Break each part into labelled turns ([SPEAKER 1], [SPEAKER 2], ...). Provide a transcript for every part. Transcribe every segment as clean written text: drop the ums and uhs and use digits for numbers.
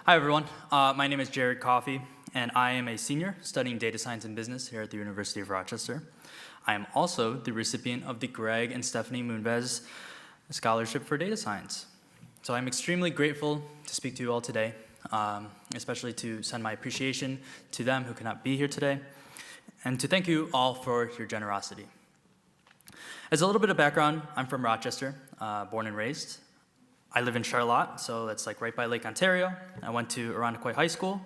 [SPEAKER 1] Hi, everyone. My name is Jared Coffey, and I am a senior studying data science and business here at the University of Rochester. I am also the recipient of the Greg and Stephanie Moonves Scholarship for Data Science. So I'm extremely grateful to speak to you all today, especially to send my appreciation to them who cannot be here today, and to thank you all for your generosity. As a little bit of background, I'm from Rochester, born and raised. I live in Charlotte, so that's like right by Lake Ontario. I went to Irondequoit High School.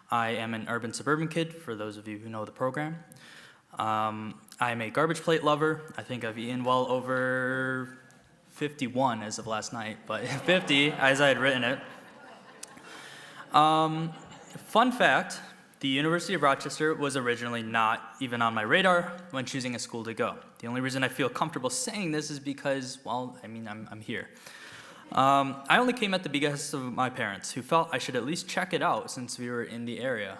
[SPEAKER 1] I am an urban suburban kid, for those of you who know the program. I'm a garbage plate lover. I think I've eaten well over 51 as of last night, but 50 as I had written it. Fun fact, the University of Rochester was originally not even on my radar when choosing a school to go. The only reason I feel comfortable saying this is because, well, I'm here. I only came at the behest of my parents, who felt I should at least check it out since we were in the area.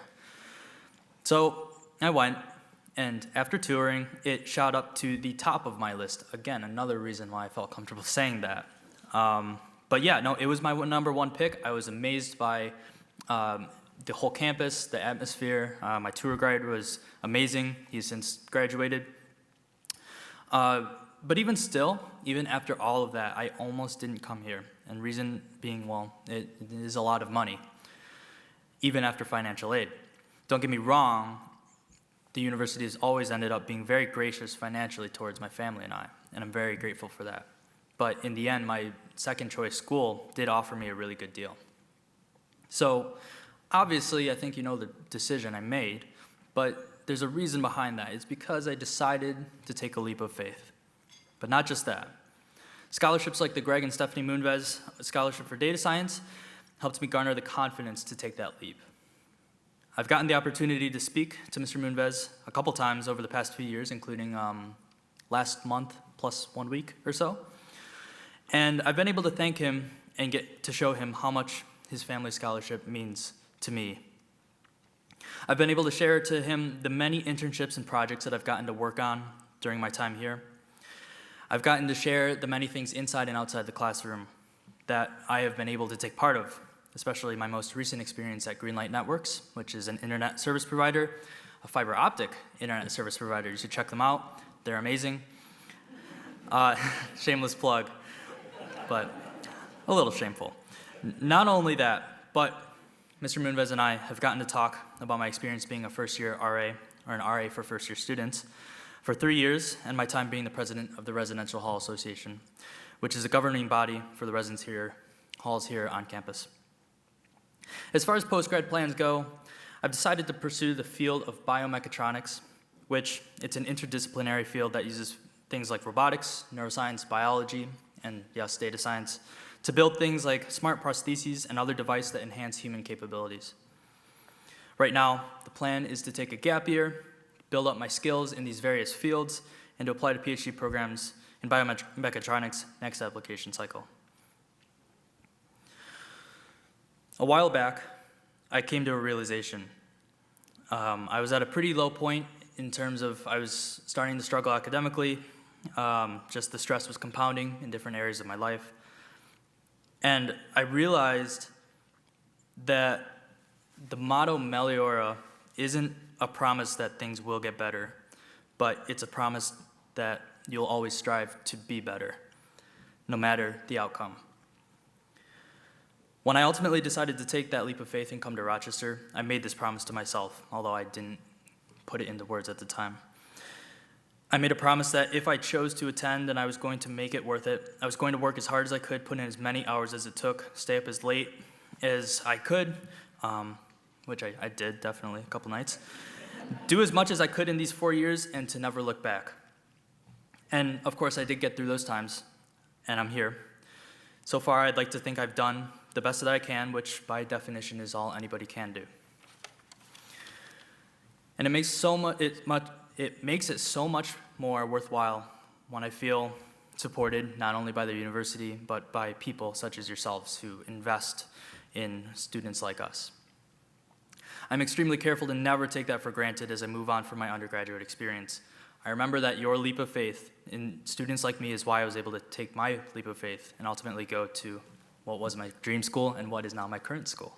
[SPEAKER 1] So I went, and after touring, it shot up to the top of my list. Again, another reason why I felt comfortable saying that. But yeah, no, it was my number one pick. I was amazed by the whole campus, the atmosphere. My tour guide was amazing. He's since graduated. But even still, even after all of that, I almost didn't come here. And reason being, well, it is a lot of money, even after financial aid. Don't get me wrong, the university has always ended up being very gracious financially towards my family and I'm very grateful for that. But in the end, my second choice school did offer me a really good deal. So obviously, I think you know the decision I made, but there's a reason behind that. It's because I decided to take a leap of faith. But not just that. Scholarships like the Greg and Stephanie Moonves Scholarship for Data Science helped me garner the confidence to take that leap. I've gotten the opportunity to speak to Mr. Moonves a couple times over the past few years, including last month plus 1 week or so. And I've been able to thank him and get to show him how much his family scholarship means to me. I've been able to share to him the many internships and projects that I've gotten to work on during my time here. I've gotten to share the many things inside and outside the classroom that I have been able to take part of, especially my most recent experience at Greenlight Networks, which is an internet service provider, a fiber optic internet service provider. You should check them out. They're amazing. Shameless plug, but a little shameful. Not only that, but Mr. Moonves and I have gotten to talk about my experience being a first-year RA, or an RA for first-year students, for 3 years, and my time being the president of the Residential Hall Association, which is a governing body for the halls here on campus. As far as post-grad plans go, I've decided to pursue the field of biomechatronics, which it's an interdisciplinary field that uses things like robotics, neuroscience, biology, and yes, data science, to build things like smart prostheses and other devices that enhance human capabilities. Right now, the plan is to take a gap year, build up my skills in these various fields, and to apply to PhD programs in biomechatronics next application cycle. A while back, I came to a realization. I was at a pretty low point in terms of I was starting to struggle academically. Just the stress was compounding in different areas of my life. And I realized that the motto Meliora isn't a promise that things will get better, but it's a promise that you'll always strive to be better, no matter the outcome. When I ultimately decided to take that leap of faith and come to Rochester, I made this promise to myself, although I didn't put it into words at the time. I made a promise that if I chose to attend, then I was going to make it worth it. I was going to work as hard as I could, put in as many hours as it took, stay up as late as I could, which I did definitely a couple nights, do as much as I could in these 4 years, and to never look back. And of course, I did get through those times, and I'm here. So far, I'd like to think I've done the best that I can, which by definition is all anybody can do. And it makes it so much more worthwhile when I feel supported not only by the university, but by people such as yourselves who invest in students like us. I'm extremely careful to never take that for granted as I move on from my undergraduate experience. I remember that your leap of faith in students like me is why I was able to take my leap of faith and ultimately go to what was my dream school and what is now my current school.